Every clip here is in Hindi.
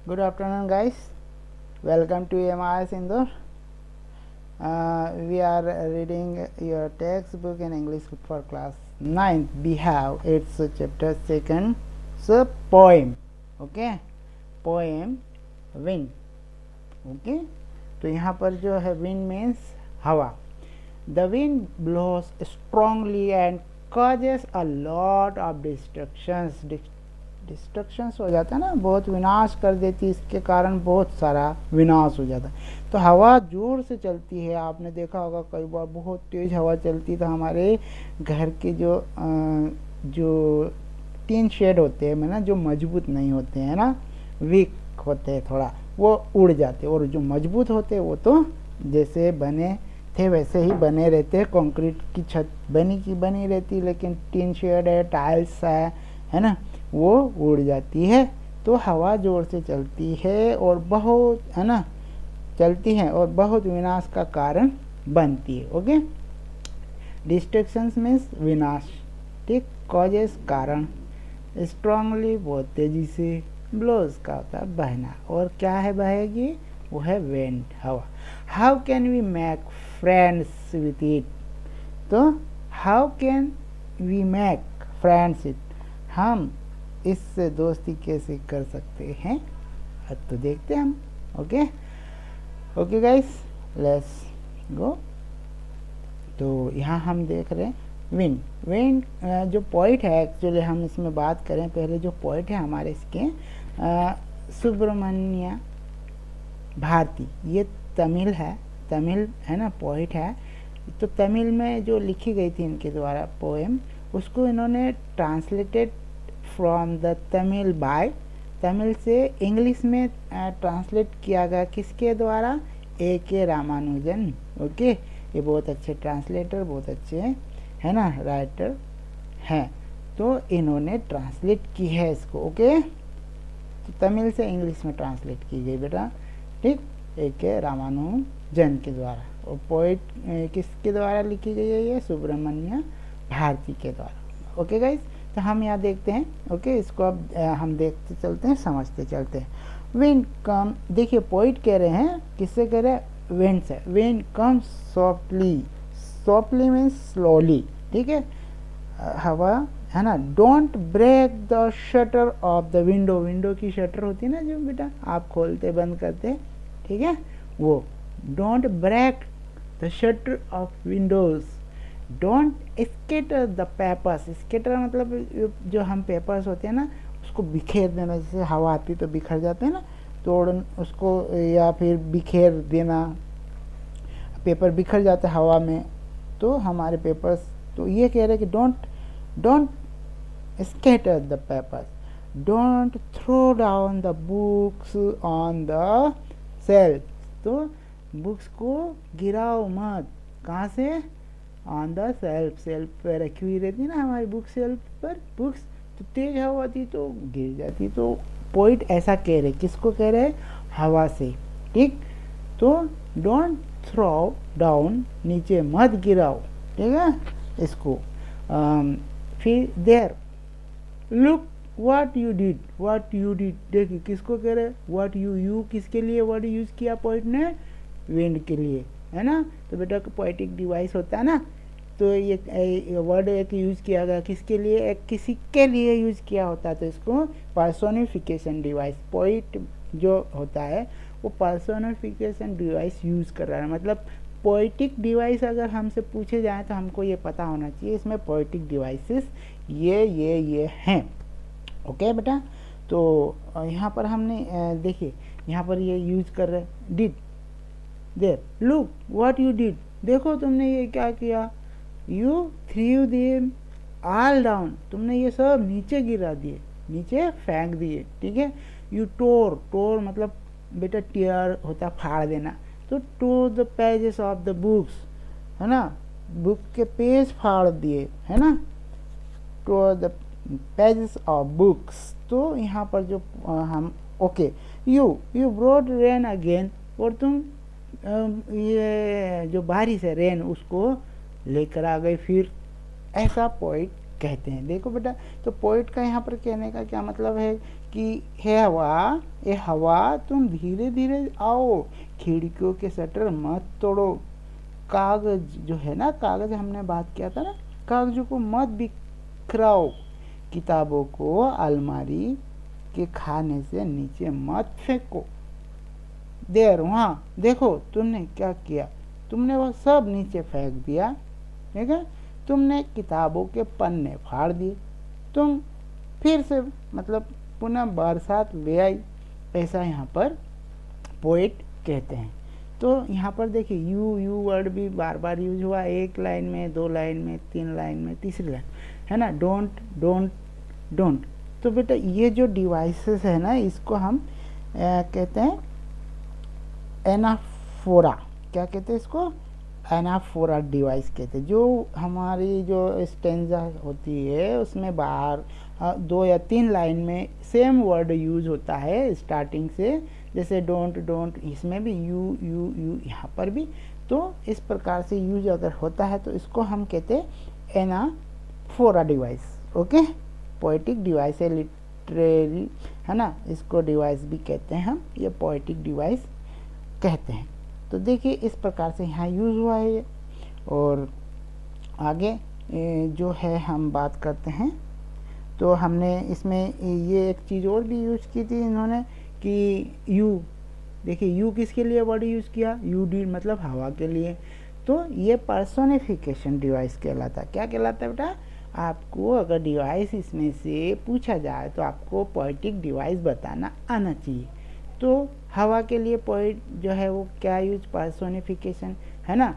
Good afternoon, guys. Welcome to MIS Indore. We are reading your textbook in English for class 9th. We have its chapter 2nd. So poem. Okay, poem wind. Okay, तो यहाँ पर जो है wind means हवा. The wind blows strongly and causes a lot of destructions हो जाता है ना, बहुत विनाश कर देती है, इसके कारण बहुत सारा विनाश हो जाता है। तो हवा जोर से चलती है, आपने देखा होगा कई बार बहुत तेज हवा चलती तो हमारे घर के जो टीन शेड होते हैं ना, जो मजबूत नहीं होते हैं ना, वीक होते हैं थोड़ा, वो उड़ जाते हैं, और जो मजबूत होते हैं वो तो जैसे बने थे वैसे ही बने रहते हैं। कंक्रीट की छत बनी की बनी रहती, लेकिन टीन शेड है, टाइल्स है ना, वो उड़ जाती है। तो हवा जोर से चलती है और बहुत है ना चलती है और बहुत विनाश का कारण बनती है। ओके, डिस्ट्रक्शंस मीन्स विनाश, ठीक। कॉजेस कारण, स्ट्रांगली बहुत तेजी से, ब्लोज का होता है बहना, और क्या है बहेगी, वो है विंड, हवा। How can we make friends with it, तो how can we make friends it, हम इससे दोस्ती कैसे कर सकते हैं, अब तो देखते हैं हम। Okay okay guys, let's go. तो यहाँ हम देख रहे हैं विंड। विंड जो पोइट है, एक्चुअली हम इसमें बात करें पहले, जो पोइट है हमारे इसके सुब्रमण्य भारती, ये तमिल है ना, पोइट है। तो तमिल में जो लिखी गई थी इनके द्वारा पोएम, उसको इन्होंने translated from the Tamil by, Tamil से इंग्लिश में ट्रांसलेट किया गया, किसके द्वारा, A.K. रामानुजन। ओके, ये बहुत अच्छे ट्रांसलेटर, बहुत अच्छे है ना राइटर हैं, तो इन्होंने ट्रांसलेट की है इसको। ओके, तो तमिल से इंग्लिश में ट्रांसलेट की गई बेटा, ठीक, A.K. रामानुजन के द्वारा। और पोइट किसके द्वारा लिखी गई है, ये सुब्रमण्य भारती के द्वारा। ओके गाइस, तो हम यहाँ देखते हैं। ओके, इसको अब हम देखते चलते हैं, समझते चलते हैं। विंड कम, देखिए पोइट कह रहे हैं, किससे कह रहे हैं, विंड से। Wind come softly, softly means slowly, ठीक है, हवा है ना। Don't break the shutter of the window, window की शटर होती है ना जो बेटा आप खोलते बंद करते, ठीक है, वो don't break the shutter of windows. Don't scatter the papers, scatter मतलब जो हम पेपर्स होते हैं ना, उसको बिखेर देना, जैसे हवा आती तो बिखर जाते हैं ना, तोड़ उसको, या फिर बिखेर देना, पेपर बिखर जाते हवा में, तो हमारे पेपर्स, तो ये कह रहे हैं कि don't scatter the papers, don't throw down the books on the shelf, तो बुक्स को गिराओ मत, कहाँ से, ऑन द सेल्फ, सेल्फ पे रखी हुई रहती ना हमारी बुक सेल्फ पर बुक्स, तो तेज हवा आती तो गिर जाती। तो पोइट ऐसा कह रहे, किसको कह रहे, हवा से, ठीक। तो डोंट थ्रो डाउन, नीचे मत गिराओ, ठीक है इसको। फिर there look what you did, देखिए किसको कह रहे, व्हाट यू किसके लिए वर्ड यूज किया पोइट ने, विंड के लिए, है ना। तो बेटा पोएटिक डिवाइस होता है ना, तो ये वर्ड एक यूज किया गया किसके लिए, एक किसी के लिए यूज किया होता है, तो इसको पर्सोनिफिकेशन डिवाइस, पोइट जो होता है वो पर्सोनिफिकेशन डिवाइस यूज कर रहा है। मतलब पोएटिक डिवाइस अगर हमसे पूछे जाए तो हमको ये पता होना चाहिए, इसमें पोएटिक डिवाइसेस ये हैं। ओके बेटा, तो यहाँ पर हमने देखिए यहाँ पर ये यूज कर रहे did, there look what you did, देखो तुमने ये क्या किया, you through them all down, तुमने ये सब नीचे गिरा दिए, नीचे फेंक दिए, ठीक है। यू टोर मतलब बेटा टीयर होता फाड़ देना, तो टोर the pages of the books, है ना, बुक के पेज फाड़ दिए, है ना, टोर द पेजेस ऑफ बुक्स। तो यहाँ पर जो हम okay, you brought rain again, और तुम ये जो बारिश है रेन उसको लेकर आ गई फिर, ऐसा पोइट कहते हैं। देखो बेटा, तो पोइट का यहाँ पर कहने का क्या मतलब है कि हे हवा, ए हवा तुम धीरे धीरे आओ, खिड़कियों के शटर मत तोड़ो, कागज जो है ना, कागज हमने बात किया था ना, कागजों को मत बिखराओ, किताबों को अलमारी के खाने से नीचे मत फेंको। देर वहाँ देखो तुमने क्या किया, तुमने वह सब नीचे फेंक दिया, ठीक है, तुमने किताबों के पन्ने फाड़ दिए, तुम फिर से मतलब पुनः बरसात ले आई, ऐसा यहाँ पर पोएट कहते हैं। तो यहाँ पर देखिए यू वर्ड भी बार बार यूज हुआ, एक लाइन में, 2 लाइन में, 3 लाइन में, तीसरी लाइन, है ना, डोंट डोंट डोंट। तो बेटा ये जो डिवाइसेस है ना, इसको हम कहते हैं एनाफोरा। क्या कहते हैं इसको? एनाफोरा डिवाइस कहते हैं। जो हमारी जो स्टेंजा होती है उसमें बाहर 2 या 3 लाइन में सेम वर्ड यूज होता है स्टार्टिंग से, जैसे डोंट डोंट, इसमें भी यू यहाँ पर भी। तो इस प्रकार से यूज अगर होता है तो इसको हम कहते हैं anaphora device. Okay, poetic device है, लिटरेरी, है ना, इसको डिवाइस भी कहते हैं हम, ये पोएटिक डिवाइस कहते हैं। तो देखिए इस प्रकार से यहाँ यूज हुआ है ये। और आगे जो है हम बात करते हैं, तो हमने इसमें ये एक चीज़ और भी यूज की थी इन्होंने कि यू, देखिए यू किसके लिए वर्ड यूज़ किया, यू डी मतलब हवा के लिए। तो ये पर्सोनिफिकेशन डिवाइस कहलाता है। क्या कहलाता है बेटा? आपको अगर डिवाइस इसमें से पूछा जाए तो आपको पोएटिक डिवाइस बताना आना चाहिए। तो हवा के लिए पोएट जो है वो क्या यूज, पर्सोनिफिकेशन, है ना,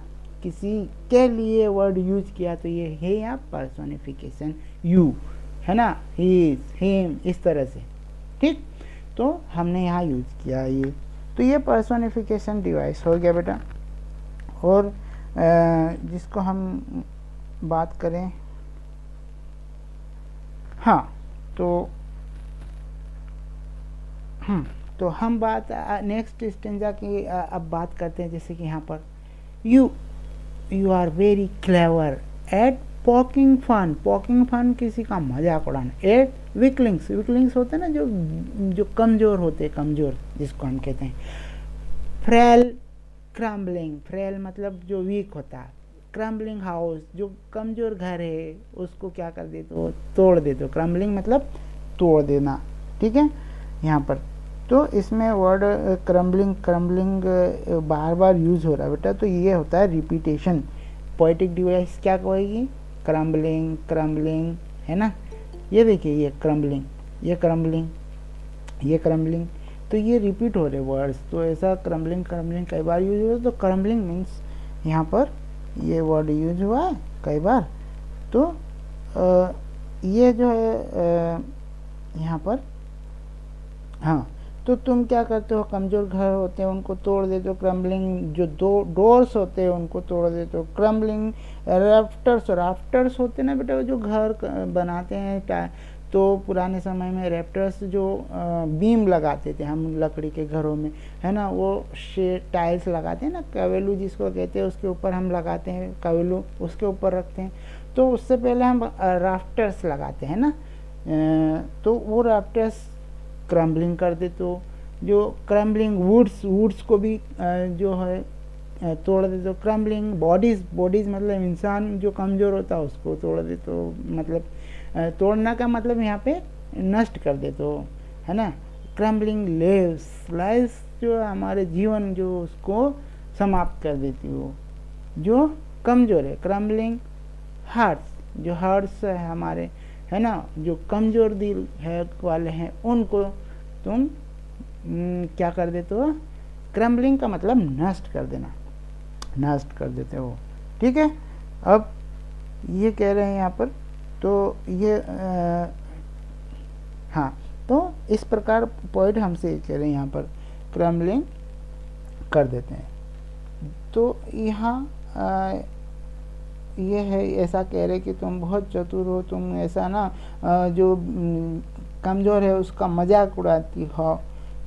किसी के लिए वर्ड यूज किया तो ये है यहाँ पर्सोनिफिकेशन यू, है ना, ही, हिम, इस तरह से, ठीक। तो हमने यहाँ यूज किया ये, तो ये पर्सोनिफिकेशन डिवाइस हो गया बेटा। और जिसको हम बात करें, हाँ, तो हम बात नेक्स्ट स्टेंजा की अब बात करते हैं। जैसे कि यहाँ पर you are very clever at poking fun, poking fun किसी का मजाक उड़ाना, एट वीकलिंग्स, वीकलिंग्स होते हैं ना जो कमज़ोर होते हैं, कमज़ोर जिसको हम कहते हैं, फ्रेल क्रम्बलिंग, फ्रेल मतलब जो वीक होता है, क्रम्बलिंग हाउस जो कमज़ोर घर है उसको क्या कर देते हो, तोड़ देते हो, क्रम्बलिंग मतलब तोड़ देना, ठीक है। यहाँ पर तो इसमें वर्ड क्रम्बलिंग बार बार यूज़ हो रहा है बेटा, तो ये होता है रिपीटेशन। पोएटिक डिवाइस क्या कहेगी, क्रम्बलिंग, है ना, ये देखिए ये क्रम्बलिंग, ये क्रम्बलिंग, ये क्रम्बलिंग, तो ये रिपीट हो रहे वर्ड्स। तो ऐसा क्रम्बलिंग कई बार यूज हुआ, तो क्रम्बलिंग मीन्स यहाँ पर ये वर्ड यूज हुआ है कई बार। तो ये जो है यहाँ पर, हाँ, तो तुम क्या करते हो, कमज़ोर घर होते हैं उनको तोड़ देते हो, क्रम्बलिंग जो डोर्स होते हैं उनको तोड़ देते हो, क्रम्बलिंग राफ्टर्स होते हैं ना बेटा, जो घर बनाते हैं, तो पुराने समय में रैफ्टर्स जो बीम लगाते थे हम लकड़ी के घरों में, है ना, वो टाइल्स लगाते हैं ना, कवेलू जिसको कहते हैं, उसके ऊपर हम लगाते हैं कवेलू, उसके ऊपर रखते हैं। तो उससे पहले हम राफ्टर्स लगाते हैं ना, तो वो राफ्टर्स क्रम्बलिंग कर दे। तो जो क्रम्बलिंग वुड्स को भी जो है तोड़ दे। तो क्रम्बलिंग बॉडीज़ मतलब इंसान जो कमज़ोर होता है उसको तोड़ दे। तो मतलब तोड़ना का मतलब यहाँ पे नष्ट कर दे, तो है ना। क्रम्बलिंग लाइव्स जो हमारे जीवन जो उसको समाप्त कर देती हो, जो कमज़ोर है। क्रम्बलिंग हार्ट्स, जो हार्ट्स है हमारे, है ना, जो कमज़ोर दिल है वाले हैं उनको तुम क्या कर देते हो, क्रम्बलिंग का मतलब नष्ट कर देना, नष्ट कर देते हो, ठीक है। अब ये कह रहे हैं यहाँ पर, तो ये हाँ, तो इस प्रकार पोएट हमसे कह रहे हैं यहाँ पर क्रम्बलिंग कर देते हैं। तो यहाँ ये है, ऐसा कह रहे कि तुम बहुत चतुर हो, तुम ऐसा ना जो कमज़ोर है उसका मजाक उड़ाती हो,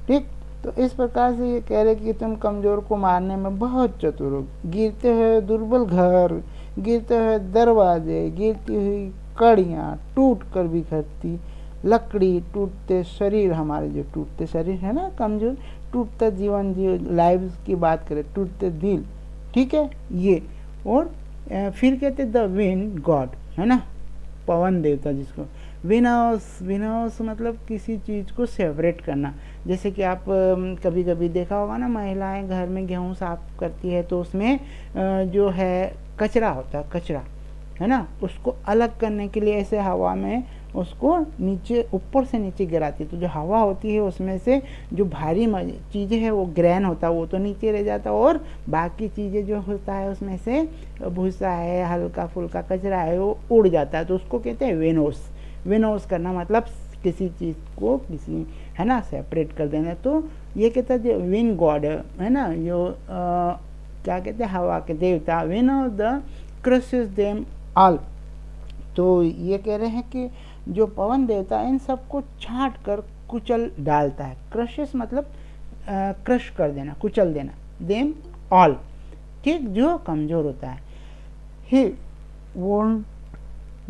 ठीक। तो इस प्रकार से ये कह रहे कि तुम कमज़ोर को मारने में बहुत चतुर हो। गिरते हुए दुर्बल घर, गिरते हुए दरवाजे, गिरती हुई कड़ियाँ टूट कर बिखरती, लकड़ी, टूटते शरीर, हमारे जो टूटते शरीर है ना, कमजोर, टूटता जीवन, जो लाइव्स की बात करें, टूटते दिल, ठीक है ये। और फिर कहते द विंड गॉड, है ना, पवन देवता जिसको। विनाश, विनाश मतलब किसी चीज़ को सेपरेट करना। जैसे कि आप कभी कभी देखा होगा ना, महिलाएं घर में गेहूँ साफ करती है तो उसमें जो है कचरा होता है, कचरा, है ना, उसको अलग करने के लिए ऐसे हवा में उसको नीचे, ऊपर से नीचे गिराती है, तो जो हवा होती है उसमें से जो भारी चीज़ें है वो ग्रेन होता है, वो तो नीचे रह जाता है, और बाकी चीज़ें जो होता है उसमें से भूसा है, हल्का फुल्का कचरा है, वो उड़ जाता है, तो उसको कहते हैं विनोस। विनोस करना मतलब किसी चीज़ को किसी, है ना, सेपरेट कर देना। तो ये कहता है जो विन गॉड है ना, जो क्या कहते हैं, हवा के देवता, win of the crushes them all. तो ये कह रहे हैं कि जो पवन देवता इन सबको छांट कर कुचल डालता है। क्रशेस मतलब क्रश कर देना, कुचल देना, देम ऑल, ठीक, जो कमज़ोर होता है। He won't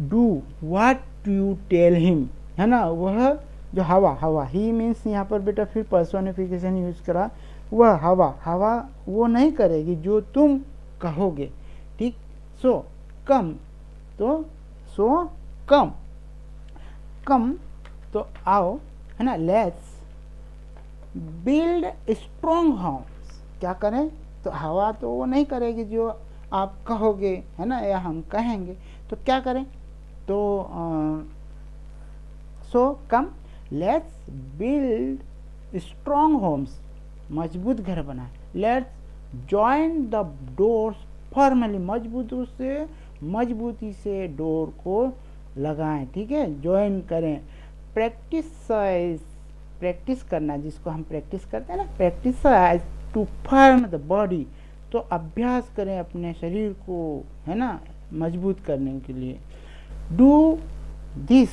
do what you tell him, है ना, वह जो हवा, हवा ही मीन्स यहाँ पर बेटा फिर पर्सोनिफिकेशन यूज करा, वह हवा, हवा वो नहीं करेगी जो तुम कहोगे, ठीक। सो कम, तो सो कम, कम तो आओ, है ना, लेट्स बिल्ड स्ट्रॉन्ग हाउस। क्या करें, तो हवा तो वो नहीं करेगी जो आप कहोगे, है ना, या हम कहेंगे, तो क्या करें, तो so come let's build strong homes, मजबूत घर बनाए। Let's join the doors formally, मजबूती से डोर को लगाएं, ठीक है, ज्वाइन करें। प्रैक्टिस करना, जिसको हम प्रैक्टिस करते हैं ना, practice to firm the body, तो अभ्यास करें अपने शरीर को, है ना, मजबूत करने के लिए। Do this,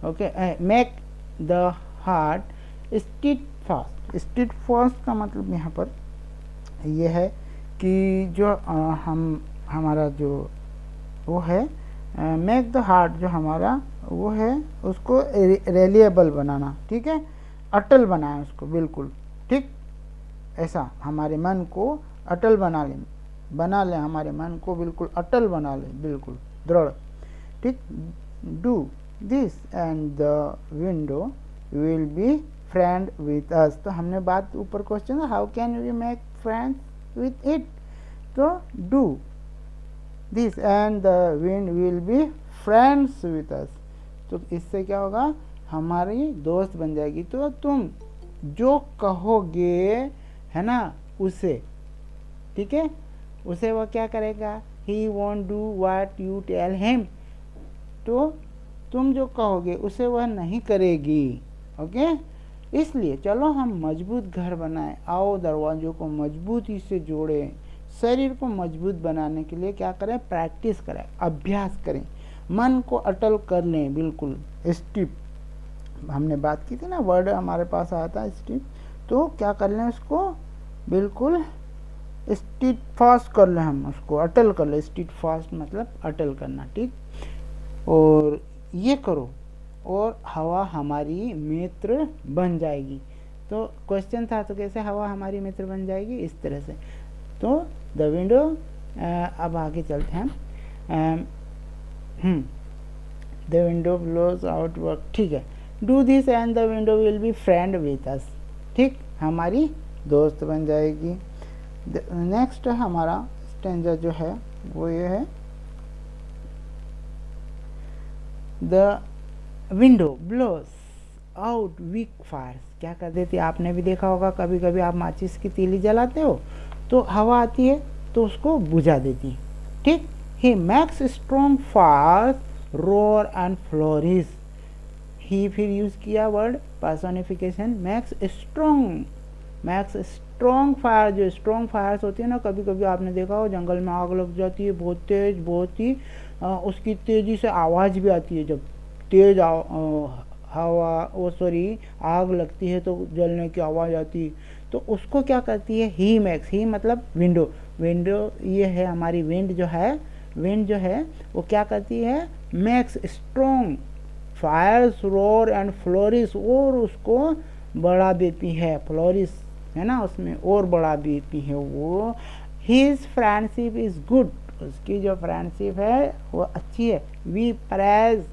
okay, make the heart stead fast. Stead fast का मतलब यहाँ पर यह है कि जो हमारा जो वो है, मेक द हार्ट जो हमारा वो है, उसको रिलायबल बनाना, ठीक है, अटल बनाए उसको, बिल्कुल ठीक, ऐसा हमारे मन को अटल बना ले, हमारे मन को बिल्कुल अटल बना ले, बिल्कुल दृढ़, ठीक। Do this and the window will be friend with us. तो हमने बात ऊपर question, how can we make friends with it, तो do this and the wind will be friends with us. तो इससे क्या होगा, हमारी दोस्त बन जाएगी। तो तुम जो कहोगे, है ना, उसे, ठीक है, उसे वह क्या करेगा, he won't do what you tell him, तो तुम जो कहोगे उसे वह नहीं करेगी, ओके। इसलिए चलो हम मजबूत घर बनाएं, आओ दरवाजों को मजबूती से जोड़ें, शरीर को मजबूत बनाने के लिए क्या करें, प्रैक्टिस करें, अभ्यास करें, मन को अटल कर लें, बिल्कुल स्टिफ, हमने बात की थी ना, वर्ड हमारे पास आया था स्टिफ, तो क्या कर लें, उसको बिल्कुल स्टिफ फास्ट कर लें, हम उसको अटल कर लें। स्टिफ फास्ट मतलब अटल करना, ठीक। और ये करो और हवा हमारी मित्र बन जाएगी। तो क्वेश्चन था, तो कैसे हवा हमारी मित्र बन जाएगी, इस तरह से। तो द विंडो, अब आगे चलते हैं, the window blows out work, ठीक है। Do this and the window will be friend with us, ठीक, हमारी दोस्त बन जाएगी। नेक्स्ट हमारा स्टैंजा जो है वो ये है, the window blows out weak fires. क्या कर देती है, आपने भी देखा होगा, कभी कभी आप माचिस की तीली जलाते हो तो हवा आती है तो उसको बुझा देती है, ठीक। He makes strong fires roar and flourish. He फिर यूज किया word personification, makes strong fire. जो स्ट्रॉन्ग फायर्स होती है ना, कभी कभी आपने देखा हो जंगल में आग लग जाती है बहुत तेज, बहुत ही उसकी तेजी से आवाज़ भी आती है। जब तेज हवा आग लगती है तो जलने की आवाज़ आती है, तो उसको क्या करती है, ही मैक्स, ही मतलब विंडो, विंडो ये है हमारी विंड जो है, विंड जो है वो क्या करती है, makes strong fires roar and flourish, और उसको बढ़ा देती है, फ्लोरिस है ना, उसमें और बढ़ा देती है वो। हिज फ्रेंडशिप इज गुड, उसकी जो फ्रेंडशिप है वो अच्छी है। We praise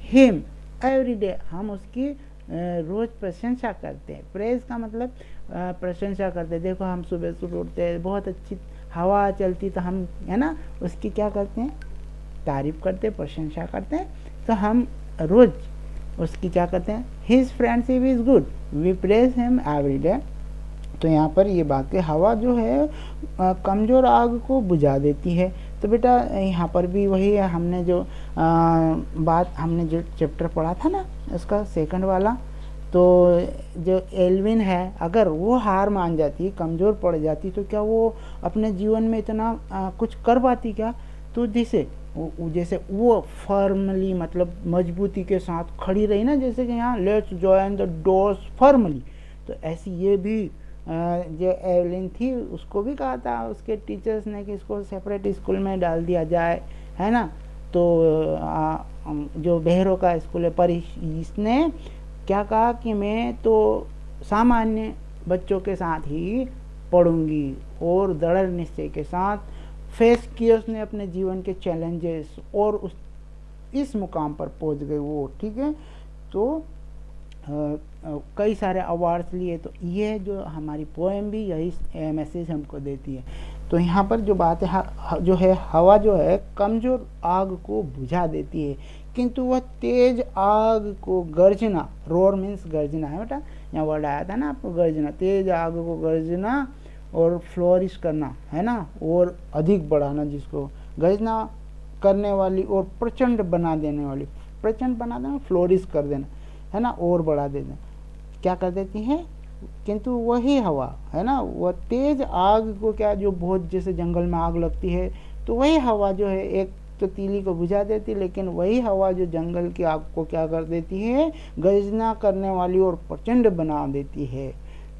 him every day, हम उसकी रोज प्रशंसा करते हैं। प्रेज का मतलब प्रशंसा करते हैं। देखो हम सुबह सुबह उठते हैं, बहुत अच्छी हवा चलती तो हम है ना उसकी क्या करते हैं, तारीफ करते हैं, प्रशंसा करते हैं। तो हम रोज उसकी क्या करते हैं, his friendship is good, we praise him every day. तो यहाँ पर ये बात है, हवा जो है कमज़ोर आग को बुझा देती है। तो बेटा यहाँ पर भी वही है, हमने जो बात हमने जो चैप्टर पढ़ा था ना उसका सेकंड वाला, तो जो एल्विन है अगर वो हार मान जाती, कमज़ोर पड़ जाती, तो क्या वो अपने जीवन में इतना कुछ कर पाती क्या? तो जैसे वो फर्मली मतलब मजबूती के साथ खड़ी रही ना, जैसे कि यहाँ let's join the doors firmly, तो ऐसी ये भी जो एवलिन थी उसको भी कहा था उसके टीचर्स ने कि इसको सेपरेट स्कूल में डाल दिया जाए, है ना। तो जो बहरों का स्कूल है, पर इसने क्या कहा कि मैं तो सामान्य बच्चों के साथ ही पढ़ूंगी, और दृढ़ निश्चय के साथ फेस किया उसने अपने जीवन के चैलेंजेस, और इस मुकाम पर पहुंच गई वो, ठीक है। तो कई सारे अवार्ड्स लिए। तो ये जो हमारी पोएम भी यही मैसेज हमको देती है। तो यहाँ पर जो बात है जो है, हवा जो है कमज़ोर आग को बुझा देती है, किंतु वह तेज आग को गर्जना, रोर मीन्स गर्जना है बेटा, यहाँ वर्ड आया था ना आपको, गर्जना, तेज आग को गर्जना और फ्लोरिश करना है ना, और अधिक बढ़ाना, जिसको गर्जना करने वाली और प्रचंड बना देने वाली, प्रचंड बना देना, फ्लोरिश कर देना है ना, और बढ़ा देना, क्या कर देती है। किंतु वही हवा है ना, वह तेज आग को क्या, जो बहुत जैसे जंगल में आग लगती है, तो वही हवा जो है एक तो तीली को बुझा देती, लेकिन वही हवा जो जंगल की आग को क्या कर देती है, गर्जना करने वाली और प्रचंड बना देती है।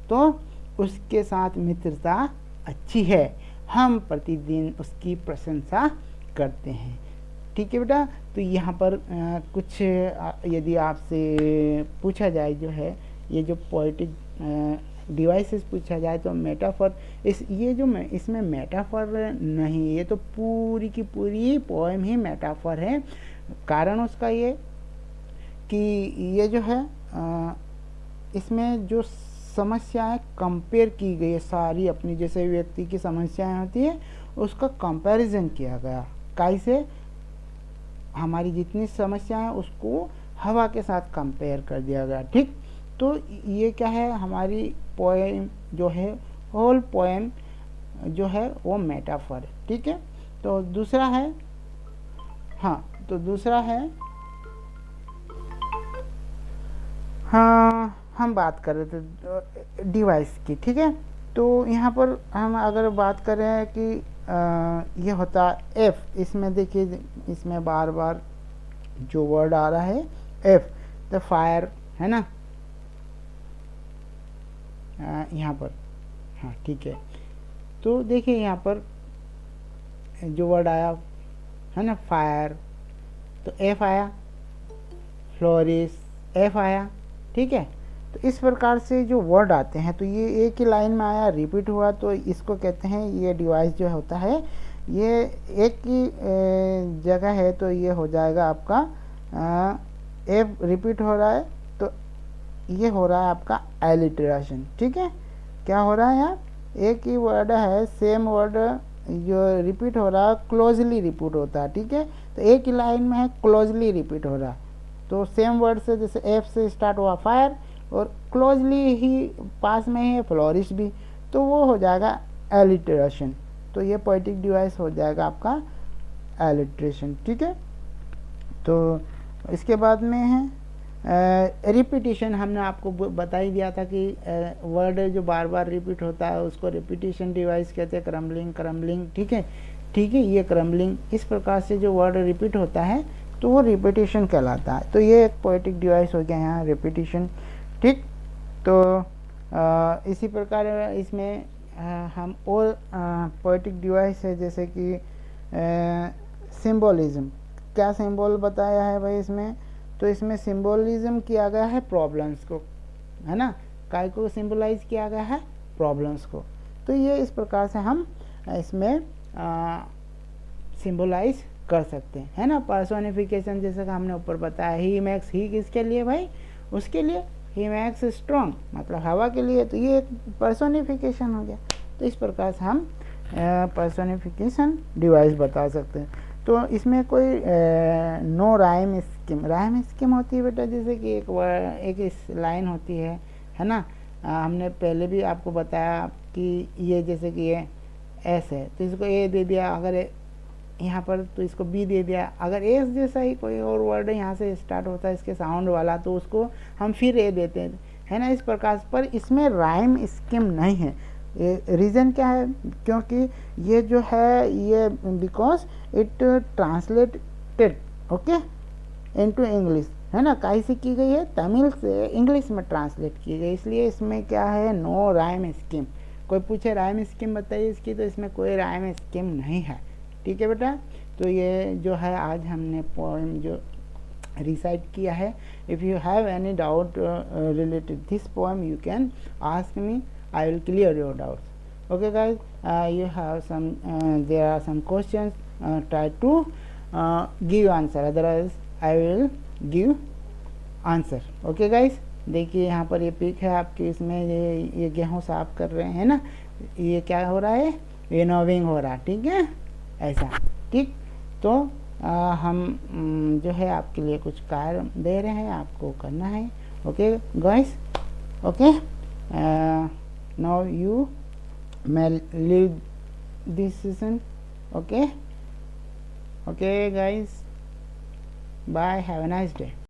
तो उसके साथ मित्रता अच्छी है, हम प्रतिदिन उसकी प्रशंसा करते हैं। ठीक है बेटा। तो यहाँ पर कुछ यदि आपसे पूछा जाए जो है, ये जो पोएटिक डिवाइसेस पूछा जाए तो मेटाफर, इसमें मेटाफर नहीं, ये तो पूरी की पूरी पोएम ही मेटाफर है। कारण उसका ये कि ये जो है इसमें जो समस्याएं कंपेयर की गई है सारी, अपनी जैसे व्यक्ति की समस्याएं होती है उसका कंपैरिजन किया गया, कैसे हमारी जितनी समस्या है उसको हवा के साथ कंपेयर कर दिया गया। ठीक, तो ये क्या है, हमारी पोएम जो है, होल पोएम जो है वो मेटाफर है। ठीक है। तो दूसरा है, हाँ तो दूसरा है, हाँ हम बात कर रहे थे डिवाइस की। ठीक है। तो यहाँ पर हम अगर बात करें कि ये होता एफ, इसमें देखिए इसमें बार बार जो वर्ड आ रहा है एफ, द फायर है ना, यहाँ पर, हाँ ठीक है। तो देखिए यहाँ पर जो वर्ड आया है ना फायर, तो एफ आया, फ्लोरिस एफ आया। ठीक है। तो इस प्रकार से जो वर्ड आते हैं, तो ये एक ही लाइन में आया, रिपीट हुआ, तो इसको कहते हैं, ये डिवाइस जो होता है ये एक ही जगह है, तो ये हो जाएगा आपका एफ रिपीट हो रहा है, तो ये हो रहा है आपका एलिट्रेशन। ठीक है। क्या हो रहा है यहाँ, एक ही वर्ड है, सेम वर्ड जो रिपीट हो रहा है, क्लोजली रिपीट होता है। ठीक है। तो एक ही लाइन में है, क्लोजली रिपीट हो रहा है, तो सेम वर्ड से, जैसे एफ से स्टार्ट हुआ फायर, और क्लोजली ही पास में ही है फ्लोरिश भी, तो वो हो जाएगा एलिट्रेशन। तो ये पोएटिक डिवाइस हो जाएगा आपका एलिट्रेशन। ठीक है। तो इसके बाद में है रिपीटिशन। हमने आपको बता ही दिया था कि वर्ड जो बार बार रिपीट होता है उसको रिपीटिशन डिवाइस कहते हैं, क्रम्बलिंग क्रम्बलिंग। ठीक है। ठीक है, ये क्रम्बलिंग, इस प्रकार से जो वर्ड रिपीट होता है तो वो रिपीटिशन कहलाता है। तो ये एक पोएटिक डिवाइस हो गया यहाँ रिपीटिशन। ठीक। तो इसी प्रकार इसमें हम और पोएटिक डिवाइस है, जैसे कि सिंबोलिज्म, क्या सिंबल बताया है भाई इसमें, तो इसमें सिंबोलिज्म किया गया है प्रॉब्लम्स को, है ना, काय को सिंबलाइज किया गया है, प्रॉब्लम्स को। तो ये इस प्रकार से हम इसमें सिंबलाइज कर सकते हैं, है ना। पर्सोनिफिकेशन जैसे कि हमने ऊपर बताया, ही मैक्स, ही किसके लिए भाई, उसके लिए, ही मैक्स स्ट्रॉन्ग मतलब हवा के लिए, तो ये एक पर्सोनिफिकेशन हो गया। तो इस प्रकार से हम पर्सोनिफिकेशन डिवाइस बता सकते हैं। तो इसमें कोई no rhyme scheme, rhyme scheme होती है बेटा, जैसे कि एक इस लाइन होती है ना। हमने पहले भी आपको बताया कि ये जैसे कि ये एस है तो इसको ए दे दिया, अगर यहाँ पर तो इसको बी दे दिया, अगर एस जैसा ही कोई और वर्ड यहाँ से स्टार्ट होता है इसके साउंड वाला तो उसको हम फिर ए देते हैं, है ना, इस प्रकार। पर इसमें राइम स्कीम नहीं है। रीज़न क्या है, क्योंकि ये जो है ये because it translated okay into English, है ना, काहे से की गई है, तमिल से इंग्लिश में ट्रांसलेट की गई, इसलिए इसमें क्या है, नो राइम स्कीम। कोई पूछे राइम स्कीम बताइए इसकी, तो इसमें कोई राइम स्कीम नहीं है, ठीक है बेटा। तो ये जो है आज हमने पोएम जो रिसाइट किया है। If you have any doubt related this poem you can ask me, I will clear your doubts. Okay guys, you have some there are some questions, try to give answer, otherwise I will give answer. Okay guys, देखिए यहाँ पर ये पिक है आपके, इसमें ये गेहूँ साफ कर रहे हैं ना, ये क्या हो रहा है, विनोविंग हो रहा है, ठीक है, ऐसा, ठीक। तो हम जो है आपके लिए कुछ कार्य दे रहे हैं, आपको करना है। Okay guys, okay, now you may leave this session. Okay guys, bye, have a nice day.